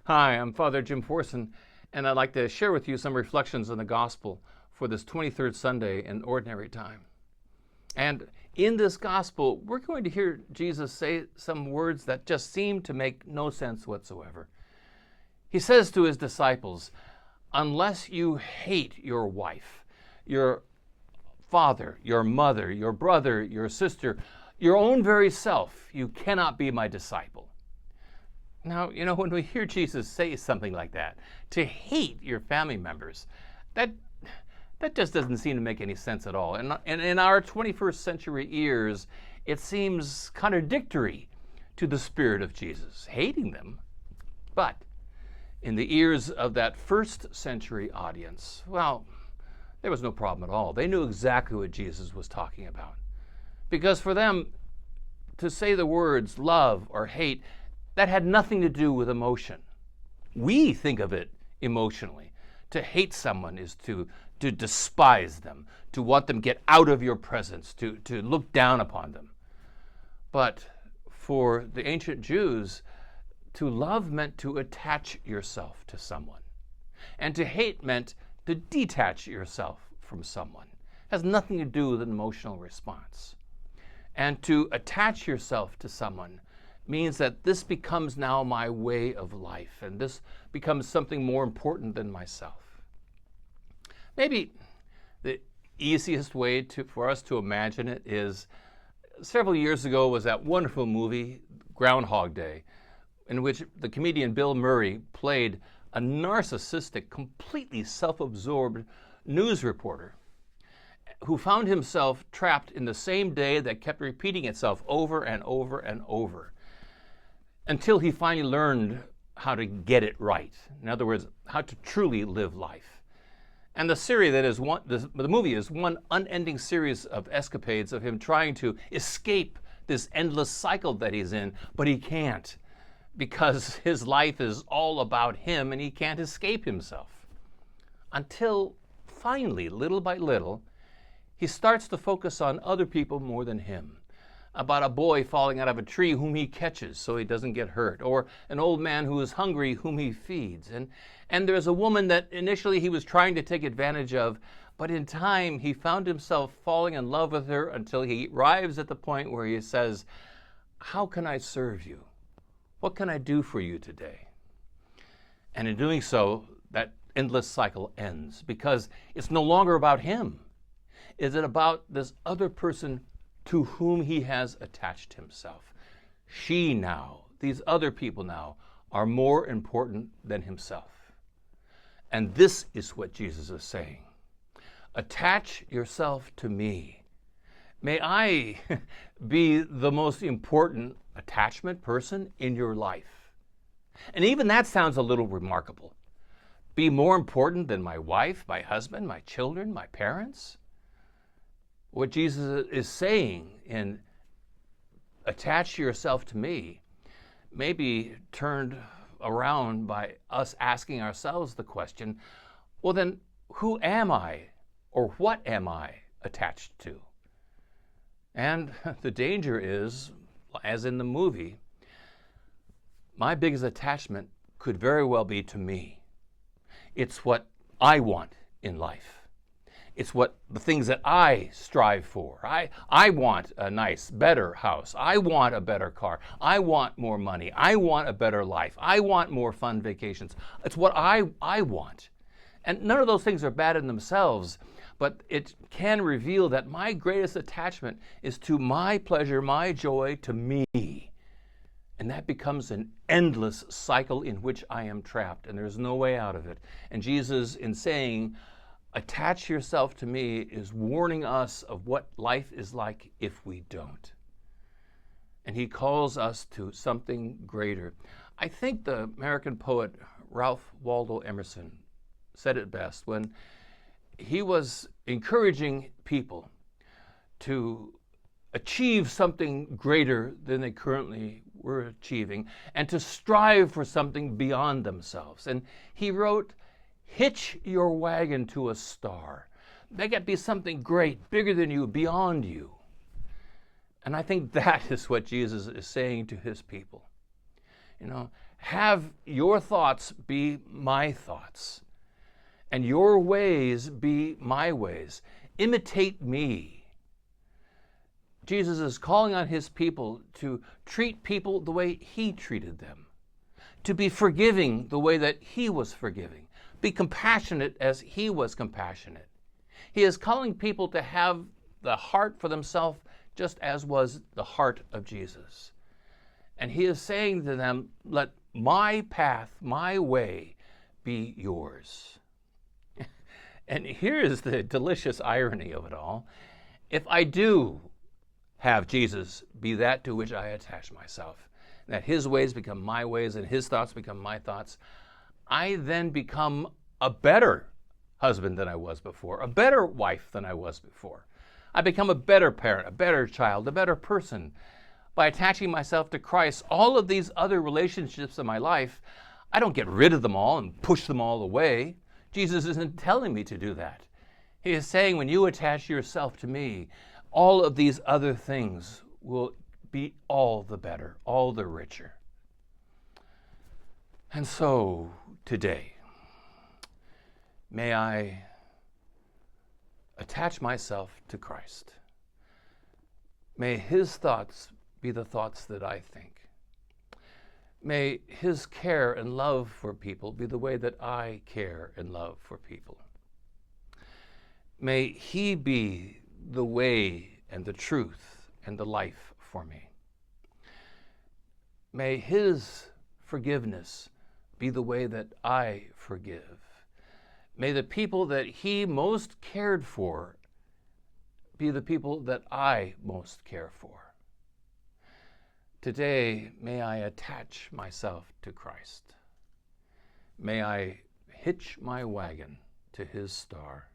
Hi, I'm Father Jim Forson, and I'd like to share with you some reflections on the Gospel for this 23rd Sunday in Ordinary Time. And in this Gospel, we're going to hear Jesus say some words that just seem to make no sense whatsoever. He says to his disciples, unless you hate your wife, your father, your mother, your brother, your sister, your own very self, you cannot be my disciple. Now, when we hear Jesus say something like that, to hate your family members, that just doesn't seem to make any sense at all. And in our 21st century ears, it seems contradictory to the spirit of Jesus, hating them. But in the ears of that first century audience, well, there was no problem at all. They knew exactly what Jesus was talking about. Because for them, to say the words love or hate, that had nothing to do with emotion. We think of it emotionally. To hate someone is to despise them, to want them to get out of your presence, to look down upon them. But for the ancient Jews, to love meant to attach yourself to someone. And to hate meant to detach yourself from someone. It has nothing to do with an emotional response. And to attach yourself to someone means that this becomes now my way of life, and this becomes something more important than myself. Maybe the easiest way for us to imagine it is several years ago was that wonderful movie, Groundhog Day, in which the comedian Bill Murray played a narcissistic, completely self-absorbed news reporter who found himself trapped in the same day that kept repeating itself over and over and over, until he finally learned how to get it right. In other words, how to truly live life. And the movie is one unending series of escapades of him trying to escape this endless cycle that he's in, but he can't, because his life is all about him and he can't escape himself. Until finally, little by little, he starts to focus on other people more than him. About a boy falling out of a tree whom he catches so he doesn't get hurt, or an old man who is hungry whom he feeds. And there's a woman that initially he was trying to take advantage of, but in time he found himself falling in love with her until he arrives at the point where he says, how can I serve you? What can I do for you today? And in doing so, that endless cycle ends, because it's no longer about him. Is it about this other person to whom he has attached himself? These other people now, are more important than himself. And this is what Jesus is saying. Attach yourself to me. May I be the most important attachment person in your life. And even that sounds a little remarkable. Be more important than my wife, my husband, my children, my parents? What Jesus is saying in attach yourself to me may be turned around by us asking ourselves the question, well then, who am I, or what am I attached to? And the danger is, as in the movie, my biggest attachment could very well be to me. It's what I want in life. It's the things that I strive for. I want a nice, better house. I want a better car. I want more money. I want a better life. I want more fun vacations. It's what I want. And none of those things are bad in themselves, but it can reveal that my greatest attachment is to my pleasure, my joy, to me. And that becomes an endless cycle in which I am trapped, and there's no way out of it. And Jesus, in saying, attach yourself to me, is warning us of what life is like if we don't. And he calls us to something greater. I think the American poet Ralph Waldo Emerson said it best when he was encouraging people to achieve something greater than they currently were achieving and to strive for something beyond themselves. And he wrote, hitch your wagon to a star. Make it be something great, bigger than you, beyond you. And I think that is what Jesus is saying to his people. Have your thoughts be my thoughts, and your ways be my ways. Imitate me. Jesus is calling on his people to treat people the way he treated them, to be forgiving the way that he was forgiving, be compassionate as he was compassionate. He is calling people to have the heart for themselves just as was the heart of Jesus. And he is saying to them, let my path, my way be yours. And here is the delicious irony of it all. If I do have Jesus be that to which I attach myself, that his ways become my ways and his thoughts become my thoughts, I then become a better husband than I was before, a better wife than I was before. I become a better parent, a better child, a better person. By attaching myself to Christ, all of these other relationships in my life, I don't get rid of them all and push them all away. Jesus isn't telling me to do that. He is saying when you attach yourself to me, all of these other things will be all the better, all the richer. And so today, may I attach myself to Christ. May his thoughts be the thoughts that I think. May his care and love for people be the way that I care and love for people. May he be the way and the truth and the life for me. May his forgiveness be the way that I forgive. May the people that he most cared for be the people that I most care for. Today, may I attach myself to Christ. May I hitch my wagon to his star.